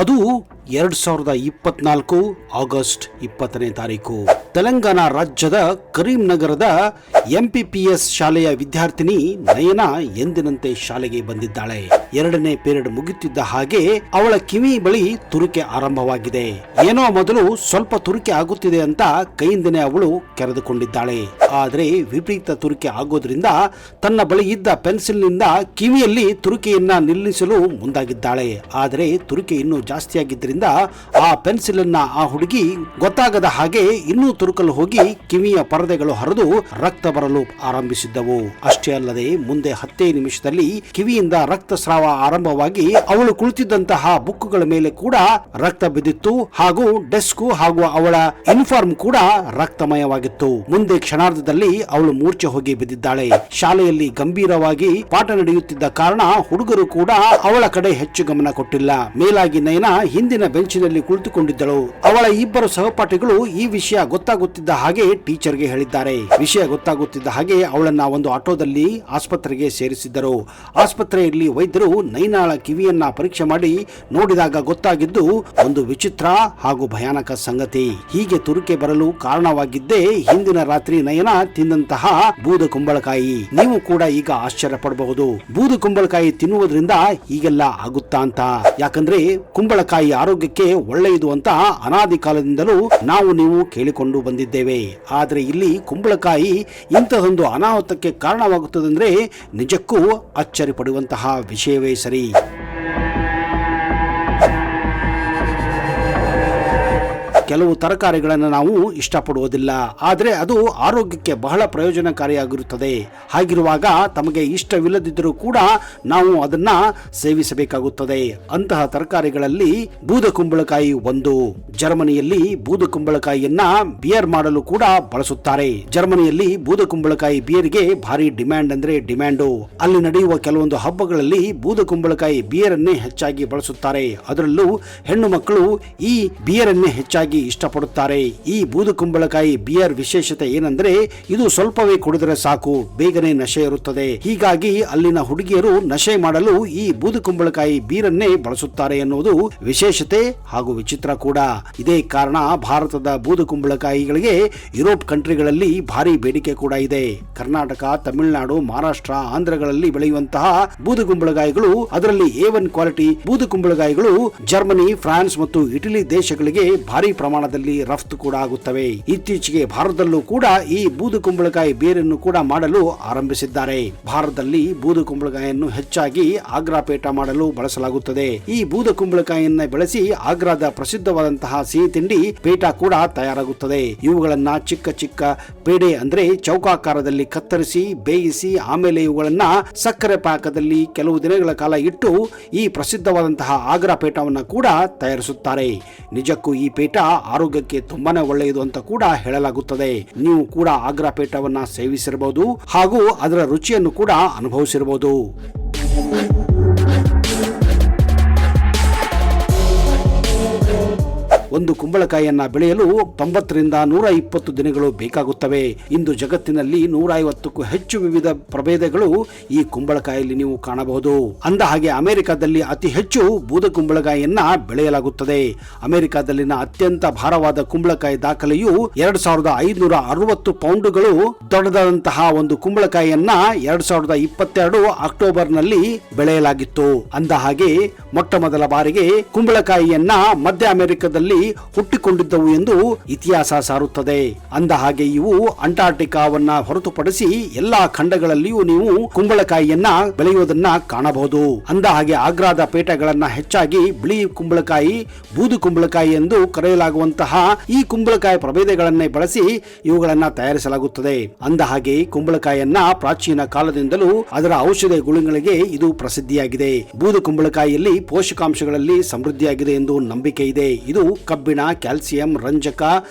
ಅದು 2024 ಆಗಸ್ಟ್ 20ನೇ ತಾರೀಕು. ತೆಲಂಗಾಣ ರಾಜ್ಯದ ಕರೀಂನಗರದ MPPS ಶಾಲೆಯ ವಿದ್ಯಾರ್ಥಿನಿ ನಯನ ಎಂದಿನಂತೆ ಶಾಲೆಗೆ ಬಂದಿದ್ದಾಳೆ. 2ನೇ ಪೀರಿಯಡ್ ಮುಗಿಯುತ್ತಿದ್ದ ಹಾಗೆ ಅವಳ ಕಿವಿ ಬಳಿ ತುರಿಕೆ ಆರಂಭವಾಗಿದೆ. ಏನೋ ಮೊದಲು ಸ್ವಲ್ಪ ತುರಿಕೆ ಆಗುತ್ತಿದೆ ಅಂತ ಕೈಯಿಂದನೇ ಅವಳು ಕೆರೆದುಕೊಂಡಿದ್ದಾಳೆ. ಆದರೆ ವಿಪರೀತ ತುರಿಕೆ ಆಗೋದ್ರಿಂದ ತನ್ನ ಬಳಿ ಇದ್ದ ಪೆನ್ಸಿಲ್ನಿಂದ ಕಿವಿಯಲ್ಲಿ ತುರಿಕೆಯನ್ನ ನಿಲ್ಲಿಸಲು ಮುಂದಾಗಿದ್ದಾಳೆ. ಆದರೆ ತುರಿಕೆ ಇನ್ನೂ ಜಾಸ್ತಿಯಾಗಿದ್ದರಿಂದ ಆ ಪೆನ್ಸಿಲ್ ಅನ್ನ ಆ ಹುಡುಗಿ ಗೊತ್ತಾಗದ ಹಾಗೆ ಇನ್ನೂ ತುರುಕಲು ಹೋಗಿ ಕಿವಿಯ ಪರದೆಗಳು ಹರಿದು ರಕ್ತ ಬರಲು ಆರಂಭಿಸಿದ್ದವು. ಅಷ್ಟೇ ಅಲ್ಲದೆ ಮುಂದೆ 10 ನಿಮಿಷದಲ್ಲಿ ಕಿವಿಯಿಂದ ರಕ್ತಸ್ರಾವ ಆರಂಭವಾಗಿ ಅವಳು ಕುಳಿತಿದ್ದಂತಹ ಬುಕ್ಗಳ ಮೇಲೆ ಕೂಡ ರಕ್ತ ಬಿದ್ದಿತ್ತು ಹಾಗೂ ಡೆಸ್ಕ್ ಹಾಗೂ ಅವಳ ಯೂನಿಫಾರ್ಮ್ ಕೂಡ ರಕ್ತಮಯವಾಗಿತ್ತು. ಮುಂದೆ ಕ್ಷಣಾರ್ಧದಲ್ಲಿ ಅವಳು ಮೂರ್ಛೆ ಹೋಗಿ ಬಿದ್ದಿದ್ದಾಳೆ. ಶಾಲೆಯಲ್ಲಿ ಗಂಭೀರವಾಗಿ ಪಾಠ ನಡೆಯುತ್ತಿದ್ದ ಕಾರಣ ಹುಡುಗರು ಕೂಡ ಅವಳ ಕಡೆ ಹೆಚ್ಚು ಗಮನ ಕೊಟ್ಟಿಲ್ಲ. ಮೇಲಾಗಿ ನಯನ ಹಿಂದಿನ ಬೆಂಚಿನಲ್ಲಿ ಕುಳಿತುಕೊಂಡಿದ್ದಳು. ಅವಳ ಇಬ್ಬರು ಸಹಪಾಠಿಗಳು ಈ ವಿಷಯ ಗೊತ್ತಾಗುತ್ತಿದ್ದ ಹಾಗೆ ಟೀಚರ್ಗೆ ಹೇಳಿದ್ದಾರೆ. ವಿಷಯ ಗೊತ್ತಾಗುತ್ತಿದ್ದ ಹಾಗೆ ಅವಳನ್ನ ಒಂದು ಆಟೋದಲ್ಲಿ ಆಸ್ಪತ್ರೆಗೆ ಸೇರಿಸಿದ್ದರು. ಆಸ್ಪತ್ರೆಯಲ್ಲಿ ವೈದ್ಯರು ನಯನಾಳ ಕಿವಿಯನ್ನ ಪರೀಕ್ಷೆ ಮಾಡಿ ನೋಡಿದಾಗ ಗೊತ್ತಾಗಿದ್ದು ಒಂದು ವಿಚಿತ್ರ ಹಾಗೂ ಭಯಾನಕ ಸಂಗತಿ. ಹೀಗೆ ತುರಿಕೆ ಬರಲು ಕಾರಣವಾಗಿದ್ದೇ ಹಿಂದಿನ ರಾತ್ರಿ ನಯನ ತಿಂದಂತಹ ಬೂದು ಕುಂಬಳಕಾಯಿ. ನೀವು ಕೂಡ ಈಗ ಆಶ್ಚರ್ಯ ಪಡಬಹುದು, ಬೂದು ಕುಂಬಳಕಾಯಿ ತಿನ್ನುವುದರಿಂದ ಹೀಗೆಲ್ಲ ಆಗುತ್ತಾ ಅಂತ. ಯಾಕಂದ್ರೆ ಕುಂಬಳಕಾಯಿ ಆರೋಗ್ಯಕ್ಕೆ ಒಳ್ಳೆಯದು ಅಂತ ಅನಾದಿ ಕಾಲದಿಂದಲೂ ನೀವು ಕೇಳಿಕೊಂಡು ಬಂದಿದ್ದೇವೆ. ಆದರೆ ಇಲ್ಲಿ ಕುಂಬಳಕಾಯಿ ಇಂತಹೊಂದು ಅನಾಹುತಕ್ಕೆ ಕಾರಣವಾಗುತ್ತದಂದ್ರೆ ನಿಜಕ್ಕೂ ಅಚ್ಚರಿ ಪಡುವಂತಹ ವಿಷಯವೇ ಸರಿ. ಕೆಲವು ತರಕಾರಿಗಳನ್ನು ನಾವು ಇಷ್ಟಪಡುವುದಿಲ್ಲ, ಆದರೆ ಅದು ಆರೋಗ್ಯಕ್ಕೆ ಬಹಳ ಪ್ರಯೋಜನಕಾರಿಯಾಗಿರುತ್ತದೆ. ಹಾಗಿರುವಾಗ ತಮಗೆ ಇಷ್ಟವಿಲ್ಲದಿದ್ದರೂ ಕೂಡ ನಾವು ಅದನ್ನ ಸೇವಿಸಬೇಕಾಗುತ್ತದೆ. ಅಂತಹ ತರಕಾರಿಗಳಲ್ಲಿ ಬೂದ ಕುಂಬಳಕಾಯಿ ಒಂದು. ಜರ್ಮನಿಯಲ್ಲಿ ಬೂದ ಕುಂಬಳಕಾಯಿಯನ್ನ ಬಿಯರ್ ಮಾಡಲು ಕೂಡ ಬಳಸುತ್ತಾರೆ. ಜರ್ಮನಿಯಲ್ಲಿ ಬೂದ ಕುಂಬಳಕಾಯಿ ಬಿಯರ್ಗೆ ಭಾರಿ ಡಿಮ್ಯಾಂಡ್ ಅಂದ್ರೆ ಡಿಮ್ಯಾಂಡು. ಅಲ್ಲಿ ನಡೆಯುವ ಕೆಲವೊಂದು ಹಬ್ಬಗಳಲ್ಲಿ ಬೂದ ಕುಂಬಳಕಾಯಿ ಬಿಯರ್ ಅನ್ನೇ ಹೆಚ್ಚಾಗಿ ಬಳಸುತ್ತಾರೆ. ಅದರಲ್ಲೂ ಹೆಣ್ಣು ಮಕ್ಕಳು ಈ ಬಿಯರ್ ಅನ್ನೇ ಹೆಚ್ಚಾಗಿ ಇಷ್ಟಪಡುತ್ತಾರೆ. ಈ ಬೂದು ಕುಂಬಳಕಾಯಿ ಬಿಯರ್ ವಿಶೇಷತೆ ಏನಂದ್ರೆ ಇದು ಸ್ವಲ್ಪವೇ ಕುಡಿದರೆ ಸಾಕು, ಬೇಗನೆ ನಶೆ ಇರುತ್ತದೆ. ಹೀಗಾಗಿ ಅಲ್ಲಿನ ಹುಡುಗಿಯರು ನಶೆ ಮಾಡಲು ಈ ಬೂದು ಕುಂಬಳಕಾಯಿ ಬೀರನ್ನೇ ಬಳಸುತ್ತಾರೆ ಎನ್ನುವುದು ವಿಶೇಷತೆ ಹಾಗೂ ವಿಚಿತ್ರ ಕೂಡ. ಇದೇ ಕಾರಣ ಭಾರತದ ಬೂದು ಕುಂಬಳಕಾಯಿಗಳಿಗೆ ಯುರೋಪ್ ಕಂಟ್ರಿಗಳಲ್ಲಿ ಭಾರಿ ಬೇಡಿಕೆ ಕೂಡ ಇದೆ. ಕರ್ನಾಟಕ, ತಮಿಳುನಾಡು, ಮಹಾರಾಷ್ಟ್ರ, ಆಂಧ್ರಗಳಲ್ಲಿ ಬೆಳೆಯುವಂತಹ ಬೂದು ಕುಂಬಳಕಾಯಿಗಳು, ಅದರಲ್ಲಿ A1 ಕ್ವಾಲಿಟಿ ಬೂದು ಕುಂಬಳಕಾಯಿಗಳು ಜರ್ಮನಿ, ಫ್ರಾನ್ಸ್ ಮತ್ತು ಇಟಲಿ ದೇಶಗಳಿಗೆ ಭಾರಿ ಪ್ರಮಾಣದಲ್ಲಿ ರಫ್ತು ಕೂಡ ಆಗುತ್ತವೆ. ಇತ್ತೀಚೆಗೆ ಭಾರತದಲ್ಲೂ ಕೂಡ ಈ ಬೂದು ಕುಂಬಳಕಾಯಿ ಬೇರನ್ನು ಕೂಡ ಮಾಡಲು ಆರಂಭಿಸಿದ್ದಾರೆ. ಭಾರತದಲ್ಲಿ ಬೂದು ಕುಂಬಳಕಾಯಿಯನ್ನು ಹೆಚ್ಚಾಗಿ ಆಗ್ರಾ ಪೇಟ ಮಾಡಲು ಬಳಸಲಾಗುತ್ತದೆ. ಈ ಬೂದು ಕುಂಬಳಕಾಯಿಯನ್ನ ಬೆಳೆಸಿ ಆಗ್ರಾದ ಪ್ರಸಿದ್ಧವಾದಂತಹ ಸಿಹಿ ತಿಂಡಿ ಪೇಟ ಕೂಡ ತಯಾರಾಗುತ್ತದೆ. ಇವುಗಳನ್ನ ಚಿಕ್ಕ ಚಿಕ್ಕ ಪೇಡೆ ಅಂದ್ರೆ ಚೌಕಾಕಾರದಲ್ಲಿ ಕತ್ತರಿಸಿ ಬೇಯಿಸಿ ಆಮೇಲೆ ಇವುಗಳನ್ನ ಸಕ್ಕರೆ ಪಾಕದಲ್ಲಿ ಕೆಲವು ದಿನಗಳ ಕಾಲ ಇಟ್ಟು ಈ ಪ್ರಸಿದ್ಧವಾದಂತಹ ಆಗ್ರಾ ಪೇಟವನ್ನು ಕೂಡ ತಯಾರಿಸುತ್ತಾರೆ. ನಿಜಕ್ಕೂ ಈ ಪೇಟ ಆರೋಗ್ಯಕ್ಕೆ ತುಂಬಾನೇ ಒಳ್ಳೆಯದು ಅಂತ ಕೂಡ ಹೇಳಲಾಗುತ್ತದೆ. ನೀವು ಕೂಡ ಆಗ್ರಾ ಪೇಟವನ್ನ ಸೇವಿಸಿರಬಹುದು ಹಾಗೂ ಅದರ ರುಚಿಯನ್ನು ಕೂಡ ಅನುಭವಿಸಿರಬಹುದು. ಒಂದು ಕುಂಬಳಕಾಯಿಯನ್ನ ಬೆಳೆಯಲು 90 ರಿಂದ 120 ದಿನಗಳು ಬೇಕಾಗುತ್ತವೆ. ಇಂದು ಜಗತ್ತಿನಲ್ಲಿ 150ಕ್ಕೂ ಹೆಚ್ಚು ವಿವಿಧ ಪ್ರಭೇದಗಳು ಈ ಕುಂಬಳಕಾಯಿಯಲ್ಲಿ ನೀವು ಕಾಣಬಹುದು. ಅಂದ ಹಾಗೆ ಅಮೆರಿಕದಲ್ಲಿ ಅತಿ ಹೆಚ್ಚು ಬೂದ ಕುಂಬಳಕಾಯಿಯನ್ನ ಬೆಳೆಯಲಾಗುತ್ತದೆ. ಅಮೆರಿಕದಲ್ಲಿನ ಅತ್ಯಂತ ಭಾರವಾದ ಕುಂಬಳಕಾಯಿ ದಾಖಲೆಯು 2560 ಪೌಂಡುಗಳು ದೊಡ್ಡದಾದಂತಹ ಒಂದು ಕುಂಬಳಕಾಯಿಯನ್ನ 2022 ಅಕ್ಟೋಬರ್ನಲ್ಲಿ ಬೆಳೆಯಲಾಗಿತ್ತು. ಅಂದ ಹಾಗೆ ಮೊಟ್ಟ ಮೊದಲ ಬಾರಿಗೆ ಕುಂಬಳಕಾಯಿಯನ್ನ ಮಧ್ಯ ಅಮೆರಿಕದಲ್ಲಿ ಹುಟ್ಟಿಕೊಂಡಿದ್ದವು ಎಂದು ಇತಿಹಾಸ ಸಾರುತ್ತದೆ. ಅಂದ ಹಾಗೆ ಇವು ಅಂಟಾರ್ಟಿಕಾವನ್ನ ಹೊರತುಪಡಿಸಿ ಎಲ್ಲಾ ಖಂಡಗಳಲ್ಲಿಯೂ ನೀವು ಕುಂಬಳಕಾಯಿಯನ್ನ ಬೆಳೆಯುವುದನ್ನ ಕಾಣಬಹುದು. ಅಂದ ಹಾಗೆ ಆಗ್ರಾದ ಪೇಟೆಗಳನ್ನ ಹೆಚ್ಚಾಗಿ ಬಿಳಿ ಕುಂಬಳಕಾಯಿ, ಬೂದು ಕುಂಬಳಕಾಯಿ ಎಂದು ಕರೆಯಲಾಗುವಂತಹ ಈ ಕುಂಬಳಕಾಯಿ ಪ್ರಭೇದಗಳನ್ನೇ ಬಳಸಿ ಇವುಗಳನ್ನ ತಯಾರಿಸಲಾಗುತ್ತದೆ. ಅಂದ ಹಾಗೆ ಕುಂಬಳಕಾಯಿಯನ್ನ ಪ್ರಾಚೀನ ಕಾಲದಿಂದಲೂ ಅದರ ಔಷಧ ಗುಣಗಳಿಗೆ ಇದು ಪ್ರಸಿದ್ಧಿಯಾಗಿದೆ. ಬೂದು ಕುಂಬಳಕಾಯಿಯಲ್ಲಿ ಪೋಷಕಾಂಶಗಳಲ್ಲಿ ಸಮೃದ್ಧಿಯಾಗಿದೆ ಎಂದು ನಂಬಿಕೆ ಇದೆ. ಇದು ಕಬ್ಬಿಣ, ಕ್ಯಾಲ್ಸಿಯಂ, ರಂಜಕ,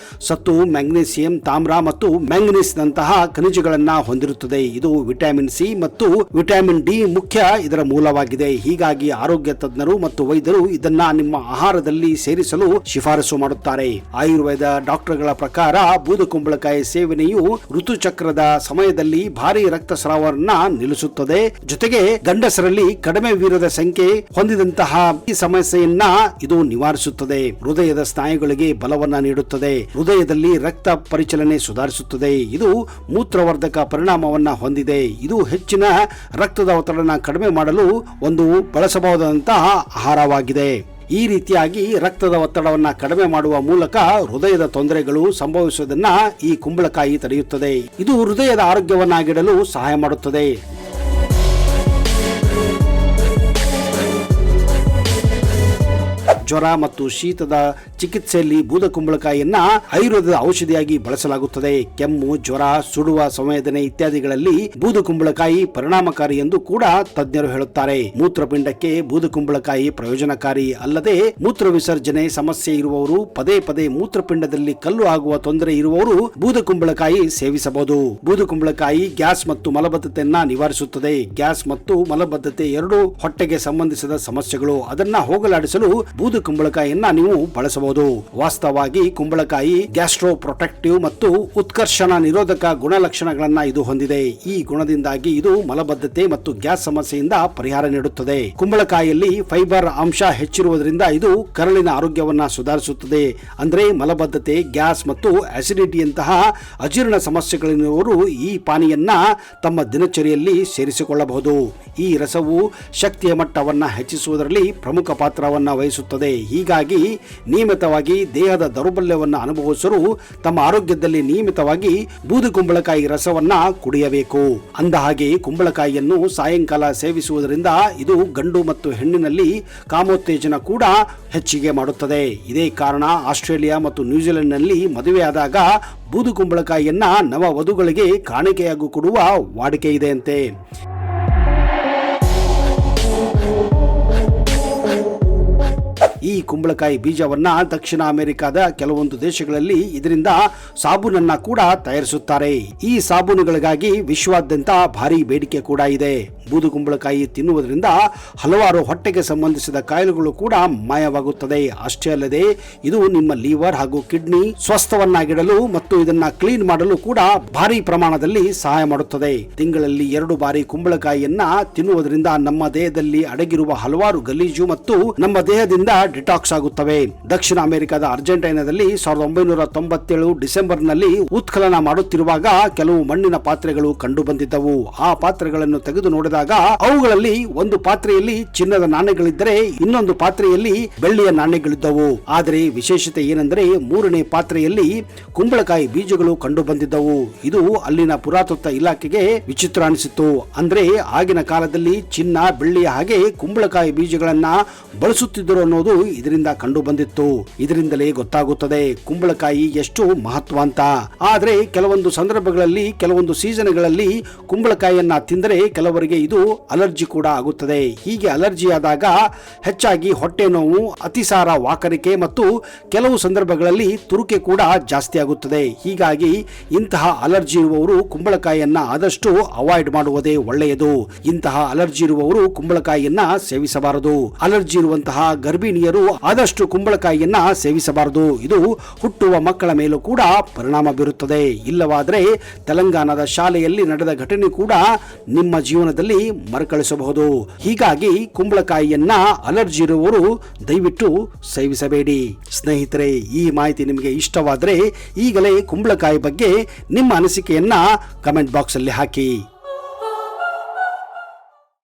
ಸತು, ಮ್ಯಾಗ್ನೀಸಿಯಂ, ತಾಮ್ರ ಮತ್ತು ಮ್ಯಾಂಗನೀಸ್ ನಂತಹ ಖನಿಜಗಳನ್ನ ಹೊಂದಿರುತ್ತದೆ. ಇದು ವಿಟಮಿನ್ ಸಿ ಮತ್ತು ವಿಟಮಿನ್ ಡಿ ಮುಖ್ಯ ಇದರ ಮೂಲವಾಗಿದೆ. ಹೀಗಾಗಿ ಆರೋಗ್ಯ ತಜ್ಞರು ಮತ್ತು ವೈದ್ಯರು ಇದನ್ನ ನಿಮ್ಮ ಆಹಾರದಲ್ಲಿ ಸೇರಿಸಲು ಶಿಫಾರಸು ಮಾಡುತ್ತಾರೆ. ಆಯುರ್ವೇದ ಡಾಕ್ಟರ್ಗಳ ಪ್ರಕಾರ ಬೂದುಕುಂಬಳಕಾಯಿ ಸೇವನೆಯು ಋತುಚಕ್ರದ ಸಮಯದಲ್ಲಿ ಭಾರಿ ರಕ್ತಸ್ರಾವವನ್ನ ನಿಲ್ಲಿಸುತ್ತದೆ. ಜೊತೆಗೆ ಗಂಡಸರಲ್ಲಿ ಕಡಿಮೆ ವೀರ್ಯದ ಸಂಖ್ಯೆ ಹೊಂದಿದಂತಹ ಈ ಸಮಸ್ಯೆಯನ್ನ ಇದು ನಿವಾರಿಸುತ್ತದೆ. ಹೃದಯದ ಸ್ನಾಯುಗಳಿಗೆ ಬಲವನ್ನ ನೀಡುತ್ತದೆ. ಹೃದಯದಲ್ಲಿ ರಕ್ತ ಪರಿಚಲನೆ ಸುಧಾರಿಸುತ್ತದೆ. ಇದು ಮೂತ್ರವರ್ಧಕ ಪರಿಣಾಮವನ್ನ ಹೊಂದಿದೆ. ಇದು ಹೆಚ್ಚಿನ ರಕ್ತದ ಒತ್ತಡನ ಕಡಿಮೆ ಮಾಡಲು ಒಂದು ಬಳಸಬಹುದಾದಂತಹ ಆಹಾರವಾಗಿದೆ. ಈ ರೀತಿಯಾಗಿ ರಕ್ತದ ಒತ್ತಡವನ್ನ ಕಡಿಮೆ ಮಾಡುವ ಮೂಲಕ ಹೃದಯದ ತೊಂದರೆಗಳು ಸಂಭವಿಸುವುದನ್ನ ಈ ಕುಂಬಳಕಾಯಿ ತಡೆಯುತ್ತದೆ. ಇದು ಹೃದಯದ ಆರೋಗ್ಯವನ್ನಾಗಿಡಲು ಸಹಾಯ ಮಾಡುತ್ತದೆ. ಜ್ವರ ಮತ್ತು ಶೀತದ ಚಿಕಿತ್ಸೆಯಲ್ಲಿ ಬೂದುಕುಂಬಳಕಾಯಿಯನ್ನ ಆಯುರ್ವೇದದ ಔಷಧಿಯಾಗಿ ಬಳಸಲಾಗುತ್ತದೆ. ಕೆಮ್ಮು, ಜ್ವರ, ಸುಡುವ ಸಂವೇದನೆ ಇತ್ಯಾದಿಗಳಲ್ಲಿ ಬೂದುಕುಂಬಳಕಾಯಿ ಪರಿಣಾಮಕಾರಿ ಎಂದು ಕೂಡ ತಜ್ಞರು ಹೇಳುತ್ತಾರೆ. ಮೂತ್ರಪಿಂಡಕ್ಕೆ ಬೂದುಕುಂಬಳಕಾಯಿ ಪ್ರಯೋಜನಕಾರಿ. ಅಲ್ಲದೆ ಮೂತ್ರ ವಿಸರ್ಜನೆ ಸಮಸ್ಯೆ ಇರುವವರು, ಪದೇ ಪದೇ ಮೂತ್ರಪಿಂಡದಲ್ಲಿ ಕಲ್ಲು ಆಗುವ ತೊಂದರೆ ಇರುವವರು ಬೂದುಕುಂಬಳಕಾಯಿ ಸೇವಿಸಬಹುದು. ಬೂದುಕುಂಬಳಕಾಯಿ ಗ್ಯಾಸ್ ಮತ್ತು ಮಲಬದ್ಧತೆಯನ್ನ ನಿವಾರಿಸುತ್ತದೆ. ಗ್ಯಾಸ್ ಮತ್ತು ಮಲಬದ್ಧತೆ ಎರಡು ಹೊಟ್ಟೆಗೆ ಸಂಬಂಧಿಸಿದ ಸಮಸ್ಯೆಗಳು. ಅದನ್ನ ಹೋಗಲಾಡಿಸಲು ಕುಂಬಳಕಾಯಿಯನ್ನ ನೀವು ಬಳಸಬಹುದು. ವಾಸ್ತವವಾಗಿ ಕುಂಬಳಕಾಯಿ ಗ್ಯಾಸ್ಟ್ರೋ ಪ್ರೊಟೆಕ್ಟಿವ್ ಮತ್ತು ಉತ್ಕರ್ಷಣ ನಿರೋಧಕ ಗುಣಲಕ್ಷಣಗಳನ್ನ ಇದು ಹೊಂದಿದೆ. ಈ ಗುಣದಿಂದಾಗಿ ಇದು ಮಲಬದ್ಧತೆ ಮತ್ತು ಗ್ಯಾಸ್ ಸಮಸ್ಯೆಯಿಂದ ಪರಿಹಾರ ನೀಡುತ್ತದೆ. ಕುಂಬಳಕಾಯಿಯಲ್ಲಿ ಫೈಬರ್ ಅಂಶ ಹೆಚ್ಚಿರುವುದರಿಂದ ಇದು ಕರಳಿನ ಆರೋಗ್ಯವನ್ನ ಸುಧಾರಿಸುತ್ತದೆ. ಅಂದ್ರೆ ಮಲಬದ್ಧತೆ, ಗ್ಯಾಸ್ ಮತ್ತು ಅಸಿಡಿಟಿಯಂತಹ ಅಜೀರ್ಣ ಸಮಸ್ಯೆಗಳಿರುವವರು ಈ ಪಾನೀಯನ್ನ ತಮ್ಮ ದಿನಚರಿಯಲ್ಲಿ ಸೇರಿಸಿಕೊಳ್ಳಬಹುದು. ಈ ರಸವು ಶಕ್ತಿಯ ಮಟ್ಟವನ್ನ ಹೆಚ್ಚಿಸುವುದರಲ್ಲಿ ಪ್ರಮುಖ ಪಾತ್ರವನ್ನ ವಹಿಸುತ್ತದೆ. ಹೀಗಾಗಿ ನಿಯಮಿತವಾಗಿ ದೇಹದ ದೌರ್ಬಲ್ಯವನ್ನು ಅನುಭವಿಸಲು ತಮ್ಮ ಆರೋಗ್ಯದಲ್ಲಿ ನಿಯಮಿತವಾಗಿ ಬೂದುಕುಂಬಳಕಾಯಿ ರಸವನ್ನ ಕುಡಿಯಬೇಕು. ಅಂದ ಹಾಗೆ ಕುಂಬಳಕಾಯಿಯನ್ನು ಸಾಯಂಕಾಲ ಸೇವಿಸುವುದರಿಂದ ಇದು ಗಂಡು ಮತ್ತು ಹೆಣ್ಣಿನಲ್ಲಿ ಕಾಮೋತ್ತೇಜನ ಕೂಡ ಹೆಚ್ಚಿಗೆ ಮಾಡುತ್ತದೆ. ಇದೇ ಕಾರಣ ಆಸ್ಟ್ರೇಲಿಯಾ ಮತ್ತು ನ್ಯೂಜಿಲೆಂಡ್ನಲ್ಲಿ ಮದುವೆಯಾದಾಗ ಬೂದುಕುಂಬಳಕಾಯಿಯನ್ನ ನವ ವಧುಗಳಿಗೆ ಕಾಣಿಕೆಯಾಗಿ ಕೊಡುವ ವಾಡಿಕೆ ಇದೆಯಂತೆ. ಈ ಕುಂಬಳಕಾಯಿ ಬೀಜವನ್ನ ದಕ್ಷಿಣ ಅಮೆರಿಕದ ಕೆಲವೊಂದು ದೇಶಗಳಲ್ಲಿ ಇದರಿಂದ ಸಾಬೂನನ್ನ ಕೂಡ ತಯಾರಿಸುತ್ತಾರೆ. ಈ ಸಾಬೂನುಗಳಿಗಾಗಿ ವಿಶ್ವಾದ್ಯಂತ ಭಾರಿ ಬೇಡಿಕೆ ಕೂಡ ಇದೆ. ಬೂದುಕುಂಬಳಕಾಯಿ ತಿನ್ನುವುದರಿಂದ ಹಲವಾರು ಹೊಟ್ಟೆಗೆ ಸಂಬಂಧಿಸಿದ ಕಾಯಿಲೆಗಳು ಕೂಡ ಮಾಯವಾಗುತ್ತದೆ. ಅಷ್ಟೇ ಅಲ್ಲದೆ ಇದು ನಿಮ್ಮ ಲಿವರ್ ಹಾಗೂ ಕಿಡ್ನಿ ಸ್ವಸ್ಥವನ್ನಾಗಿಡಲು ಮತ್ತು ಇದನ್ನ ಕ್ಲೀನ್ ಮಾಡಲು ಕೂಡ ಭಾರಿ ಪ್ರಮಾಣದಲ್ಲಿ ಸಹಾಯ ಮಾಡುತ್ತದೆ. ತಿಂಗಳಲ್ಲಿ 2 ಬಾರಿ ಕುಂಬಳಕಾಯಿಯನ್ನ ತಿನ್ನುವುದರಿಂದ ನಮ್ಮ ದೇಹದಲ್ಲಿ ಅಡಗಿರುವ ಹಲವಾರು ಗಲೀಜು ಮತ್ತು ನಮ್ಮ ದೇಹದಿಂದ ಡಿಟಾಕ್ಸ್ ಆಗುತ್ತವೆ. ದಕ್ಷಿಣ ಅಮೆರಿಕದ ಅರ್ಜೆಂಟೈನಾದಲ್ಲಿ 1997 ಡಿಸೆಂಬರ್ನಲ್ಲಿ ಉತ್ಖನನ ಮಾಡುತ್ತಿರುವಾಗ ಕೆಲವು ಮಣ್ಣಿನ ಪಾತ್ರೆಗಳು ಕಂಡು ಬಂದಿದ್ದವು. ಆ ಪಾತ್ರೆಗಳನ್ನು ತೆಗೆದು ನೋಡಿದಾಗ ಅವುಗಳಲ್ಲಿ ಒಂದು ಪಾತ್ರೆಯಲ್ಲಿ ಚಿನ್ನದ ನಾಣ್ಯಗಳಿದ್ದರೆ ಇನ್ನೊಂದು ಪಾತ್ರೆಯಲ್ಲಿ ಬೆಳ್ಳಿಯ ನಾಣ್ಯಗಳಿದ್ದವು. ಆದರೆ ವಿಶೇಷತೆ ಏನೆಂದರೆ 3ನೇ ಪಾತ್ರೆಯಲ್ಲಿ ಕುಂಬಳಕಾಯಿ ಬೀಜಗಳು ಕಂಡು ಬಂದಿದ್ದವು. ಇದು ಅಲ್ಲಿನ ಪುರಾತತ್ವ ಇಲಾಖೆಗೆ ವಿಚಿತ್ರ ಅನಿಸಿತು. ಅಂದ್ರೆ ಆಗಿನ ಕಾಲದಲ್ಲಿ ಚಿನ್ನ, ಬೆಳ್ಳಿಯ ಹಾಗೆ ಕುಂಬಳಕಾಯಿ ಬೀಜಗಳನ್ನ ಬಳಸುತ್ತಿದ್ದರು ಅನ್ನೋದು ಇದರಿಂದ ಕಂಡು ಬಂದಿತ್ತು. ಇದರಿಂದಲೇ ಗೊತ್ತಾಗುತ್ತದೆ ಕುಂಬಳಕಾಯಿ ಎಷ್ಟು ಮಹತ್ವ ಅಂತ. ಆದ್ರೆ ಕೆಲವೊಂದು ಸಂದರ್ಭಗಳಲ್ಲಿ, ಕೆಲವೊಂದು ಸೀಸನ್ಗಳಲ್ಲಿ ಕುಂಬಳಕಾಯಿಯನ್ನ ತಿಂದರೆ ಕೆಲವರಿಗೆ ಇದು ಅಲರ್ಜಿ ಕೂಡ ಆಗುತ್ತದೆ. ಹೀಗೆ ಅಲರ್ಜಿ ಆದಾಗ ಹೆಚ್ಚಾಗಿ ಹೊಟ್ಟೆ ನೋವು, ಅತಿಸಾರ, ವಾಕರಿಕೆ ಮತ್ತು ಕೆಲವು ಸಂದರ್ಭಗಳಲ್ಲಿ ತುರುಕೆ ಕೂಡ ಜಾಸ್ತಿ ಆಗುತ್ತದೆ. ಹೀಗಾಗಿ ಇಂತಹ ಅಲರ್ಜಿ ಇರುವವರು ಕುಂಬಳಕಾಯಿಯನ್ನ ಆದಷ್ಟು ಅವಾಯ್ಡ್ ಮಾಡುವುದೇ ಒಳ್ಳೆಯದು. ಇಂತಹ ಅಲರ್ಜಿ ಇರುವವರು ಕುಂಬಳಕಾಯಿಯನ್ನ ಸೇವಿಸಬಾರದು. ಅಲರ್ಜಿ ಇರುವಂತಹ ಗರ್ಭಿಣಿಯರು ಆದಷ್ಟು ಕುಂಬಳಕಾಯಿಯನ್ನ ಸೇವಿಸಬಾರದು. ಇದು ಹುಟ್ಟುವ ಮಕ್ಕಳ ಮೇಲೂ ಕೂಡ ಪರಿಣಾಮ ಬೀರುತ್ತದೆ. ಇಲ್ಲವಾದರೆ ತೆಲಂಗಾಣದ ಶಾಲೆಯಲ್ಲಿ ನಡೆದ ಘಟನೆ ಕೂಡ ನಿಮ್ಮ ಜೀವನದಲ್ಲಿ ಮರುಕಳಿಸಬಹುದು. ಹೀಗಾಗಿ ಕುಂಬಳಕಾಯಿಯನ್ನ ಅಲರ್ಜಿ ಇರುವವರು ದಯವಿಟ್ಟು ಸೇವಿಸಬೇಡಿ. ಸ್ನೇಹಿತರೆ, ಈ ಮಾಹಿತಿ ನಿಮಗೆ ಇಷ್ಟವಾದರೆ ಈಗಲೇ ಕುಂಬಳಕಾಯಿ ಬಗ್ಗೆ ನಿಮ್ಮ ಅನಿಸಿಕೆಯನ್ನ ಕಮೆಂಟ್ ಬಾಕ್ಸ್ ಅಲ್ಲಿ ಹಾಕಿ.